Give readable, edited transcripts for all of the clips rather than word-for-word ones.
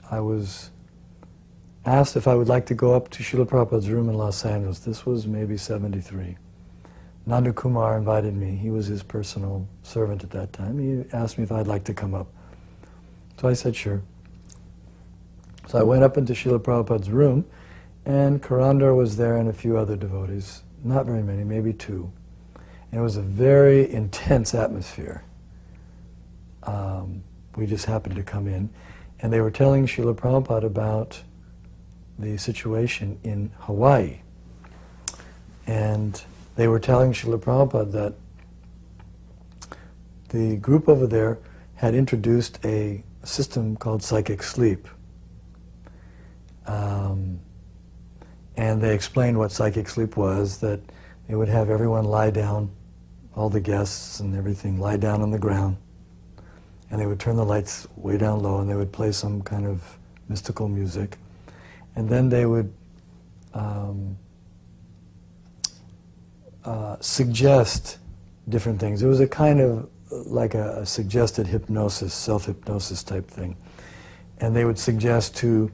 I was asked if I would like to go up to Srila Prabhupada's room in Los Angeles. This was maybe 73. Nanda Kumar invited me. He was his personal servant at that time. He asked me if I'd like to come up. So I said sure. So I went up into Srila Prabhupada's room, and Karandar was there and a few other devotees. Not very many, maybe 2. And it was a very intense atmosphere. We just happened to come in, and they were telling Srila Prabhupada about the situation in Hawaii. And they were telling Srila Prabhupada that the group over there had introduced a system called psychic sleep. And they explained what psychic sleep was, that they would have everyone lie down, all the guests and everything, lie down on the ground, and they would turn the lights way down low, and they would play some kind of mystical music, and then they would suggest different things. It was a kind of like a suggested hypnosis, self-hypnosis type thing. And they would suggest to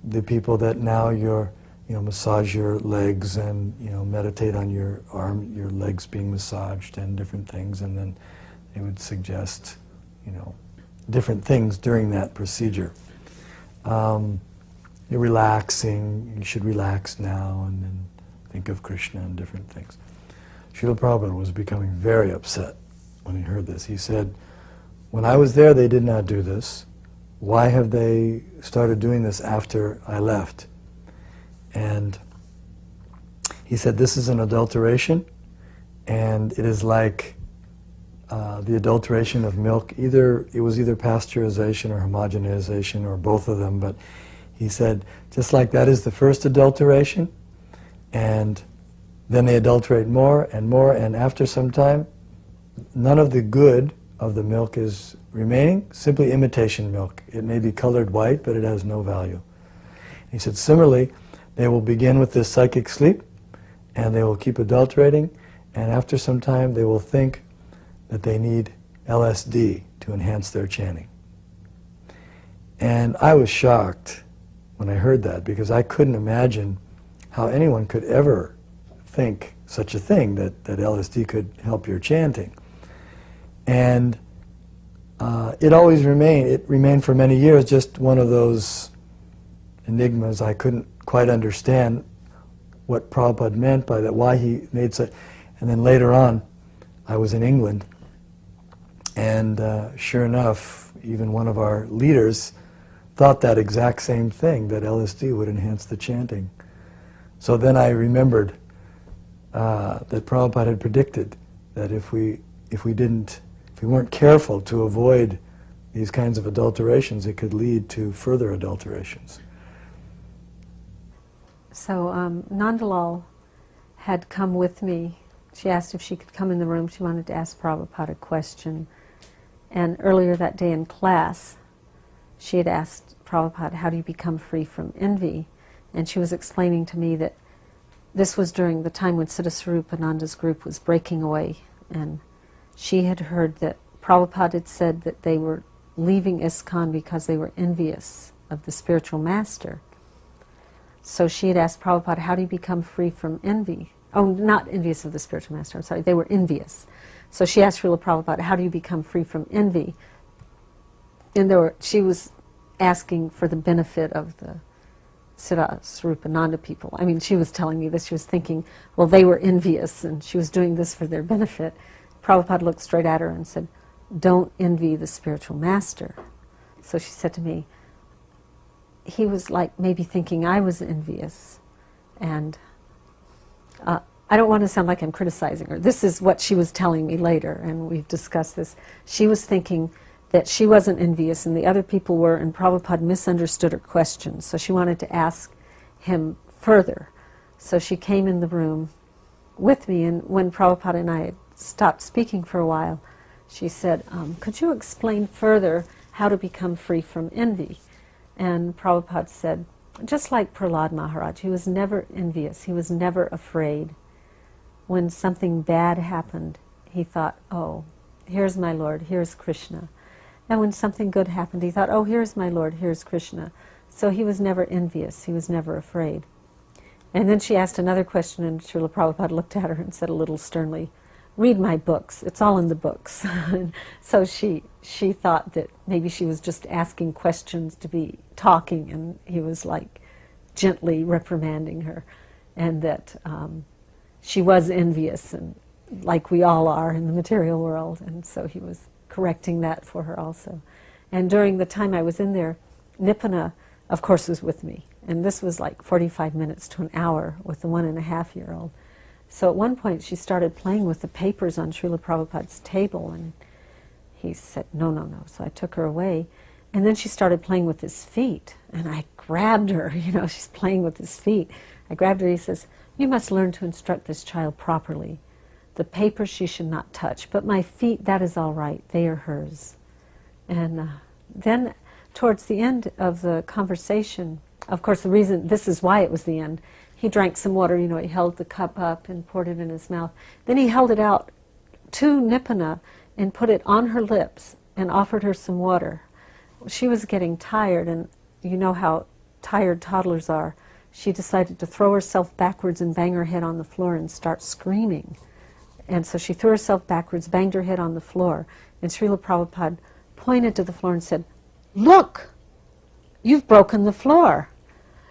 the people that now massage your legs and, meditate on your legs being massaged and different things. And then they would suggest, different things during that procedure. You're relaxing, you should relax now, and then think of Krishna and different things. Srila Prabhupada was becoming very upset when he heard this. He said, when I was there, they did not do this. Why have they started doing this after I left? And he said, this is an adulteration, and it is like the adulteration of milk. It was either pasteurization or homogenization or both of them, but he said, just like that is the first adulteration, and then they adulterate more, and after some time, none of the good of the milk is remaining, simply imitation milk. It may be colored white, but it has no value. He said, similarly, they will begin with this psychic sleep, and they will keep adulterating, and after some time, they will think that they need LSD to enhance their chanting. And I was shocked when I heard that, because I couldn't imagine how anyone could ever think such a thing, that LSD could help your chanting. And it remained for many years just one of those enigmas. I couldn't quite understand what Prabhupada meant by that, why he made such. And then later on, I was in England, and sure enough, even one of our leaders thought that exact same thing, that LSD would enhance the chanting. So then I remembered that Prabhupada had predicted that if we weren't careful to avoid these kinds of adulterations, it could lead to further adulterations. So Nandalal had come with me. She asked if she could come in the room. She wanted to ask Prabhupada a question. And earlier that day in class, she had asked Prabhupada, how do you become free from envy? And she was explaining to me that this was during the time when Siddhaswarupananda's group was breaking away. And she had heard that Prabhupada had said that they were leaving ISKCON because they were envious of the spiritual master. So she had asked Prabhupada, how do you become free from envy? Oh, not envious of the spiritual master, I'm sorry, they were envious. So she asked Srila Prabhupada, how do you become free from envy? And she was asking for the benefit of the Siddhaswarupananda people. I mean, she was telling me this, she was thinking, well, they were envious, and she was doing this for their benefit. Prabhupada looked straight at her and said, don't envy the spiritual master. So she said to me, he was like maybe thinking I was envious. And I don't want to sound like I'm criticizing her. This is what she was telling me later, and we've discussed this. She was thinking that she wasn't envious and the other people were, and Prabhupada misunderstood her question. So she wanted to ask him further. So she came in the room with me, and when Prabhupada and I had stopped speaking for a while, she said, could you explain further how to become free from envy? And Prabhupada said, just like Prahlad Maharaj, he was never envious, he was never afraid. When something bad happened, he thought, oh, here's my Lord, here's Krishna. And when something good happened, he thought, oh, here's my Lord, here's Krishna. So he was never envious, he was never afraid. And then she asked another question, and Srila Prabhupada looked at her and said a little sternly, read my books, it's all in the books. So she thought that maybe she was just asking questions to be talking, and he was like gently reprimanding her, and that she was envious, and like we all are in the material world, and so he was correcting that for her also. And during the time I was in there, Nipuna, of course, was with me. And this was like 45 minutes to an hour with the 1.5-year-old. So at one point she started playing with the papers on Srila Prabhupada's table, and he said, no, no, no. So I took her away. And then she started playing with his feet. And I grabbed her, she's playing with his feet. I grabbed her, he says, you must learn to instruct this child properly. The papers she should not touch, but my feet, that is all right. They are hers. And then towards the end of the conversation, of course the reason, this is why it was the end, he drank some water, he held the cup up and poured it in his mouth. Then he held it out to Nipuna and put it on her lips and offered her some water. She was getting tired, and you know how tired toddlers are. She decided to throw herself backwards and bang her head on the floor and start screaming. And so she threw herself backwards, banged her head on the floor, and Srila Prabhupada pointed to the floor and said, look, you've broken the floor.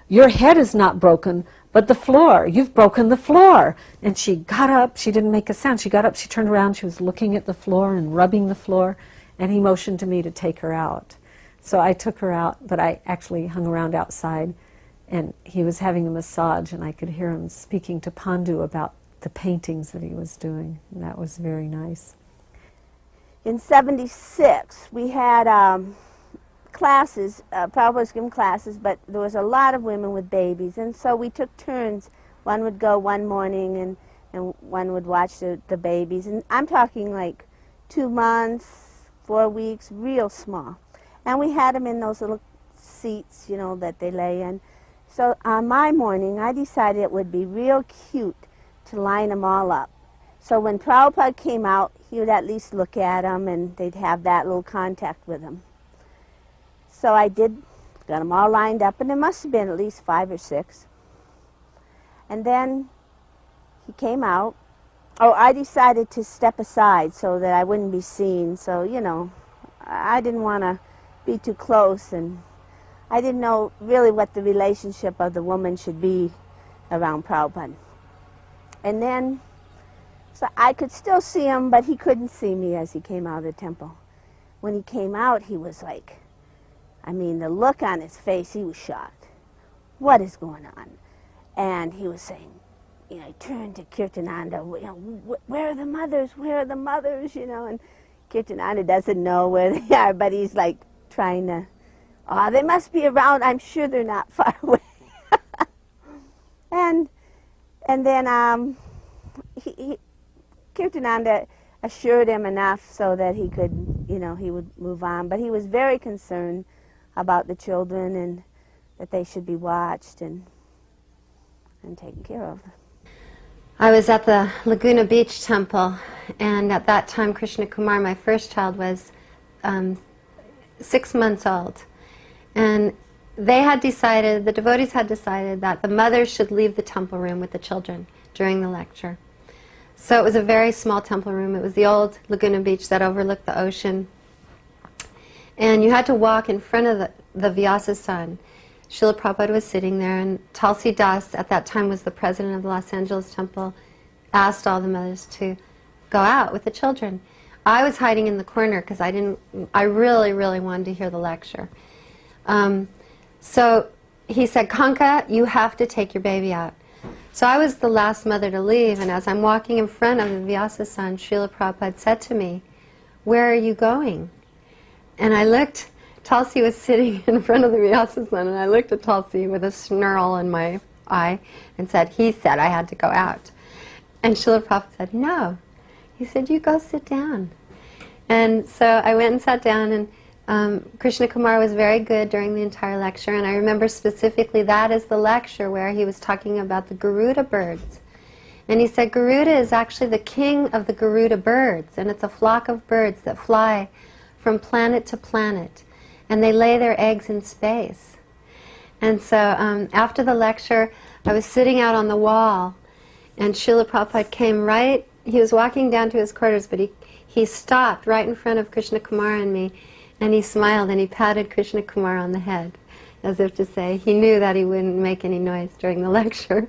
Your head is not broken, but the floor. You've broken the floor. And she got up. She didn't make a sound. She got up. She turned around. She was looking at the floor and rubbing the floor. And he motioned to me to take her out. So I took her out, but I actually hung around outside. And he was having a massage, and I could hear him speaking to Pandu about the paintings that he was doing. And that was very nice. In '76, we had classes, Prabhupada was giving classes, but there was a lot of women with babies, and so we took turns. One would go one morning, and one would watch the babies. And I'm talking like 2 months, 4 weeks, real small. And we had them in those little seats, that they lay in. So on my morning, I decided it would be real cute to line them all up. So when Prabhupada came out, he would at least look at them, and they'd have that little contact with him. So I got them all lined up, and there must have been at least 5 or 6. And then he came out. Oh, I decided to step aside so that I wouldn't be seen. So, I didn't want to be too close, and I didn't know really what the relationship of the woman should be around Prabhupada. And then, so I could still see him, but he couldn't see me as he came out of the temple. When he came out, he was like, the look on his face, he was shocked. What is going on? And he was saying, he turned to Kirtananda, where are the mothers? Where are the mothers? And Kirtananda doesn't know where they are, but he's like trying to, they must be around. I'm sure they're not far away. And then Kirtananda assured him enough so that he could, he would move on. But he was very concerned about the children, and that they should be watched and taken care of. I was at the Laguna Beach temple, and at that time Krishna Kumar, my first child, was 6 months old. And the devotees had decided that the mothers should leave the temple room with the children during the lecture. So it was a very small temple room. It was the old Laguna Beach that overlooked the ocean. And you had to walk in front of the Vyasa's son. Srila Prabhupada was sitting there, and Tulsi Das, at that time was the president of the Los Angeles temple, asked all the mothers to go out with the children. I was hiding in the corner because I really, really wanted to hear the lecture. So he said, Kanka, you have to take your baby out. So I was the last mother to leave, and as I'm walking in front of the Vyasa's son, Srila Prabhupada said to me, where are you going? And I looked, Tulsi was sitting in front of the Vyasa's son, and I looked at Tulsi with a snarl in my eye and said, he said I had to go out. And Srila Prabhupada said, no. He said, you go sit down. And so I went and sat down, and Krishna Kumar was very good during the entire lecture, and I remember specifically that is the lecture where he was talking about the Garuda birds. And he said Garuda is actually the king of the Garuda birds, and it's a flock of birds that fly from planet to planet, and they lay their eggs in space. And so after the lecture, I was sitting out on the wall, and Srila Prabhupada came right, he was walking down to his quarters, but he stopped right in front of Krishna Kumar and me, and he smiled and he patted Krishna Kumar on the head, as if to say he knew that he wouldn't make any noise during the lecture.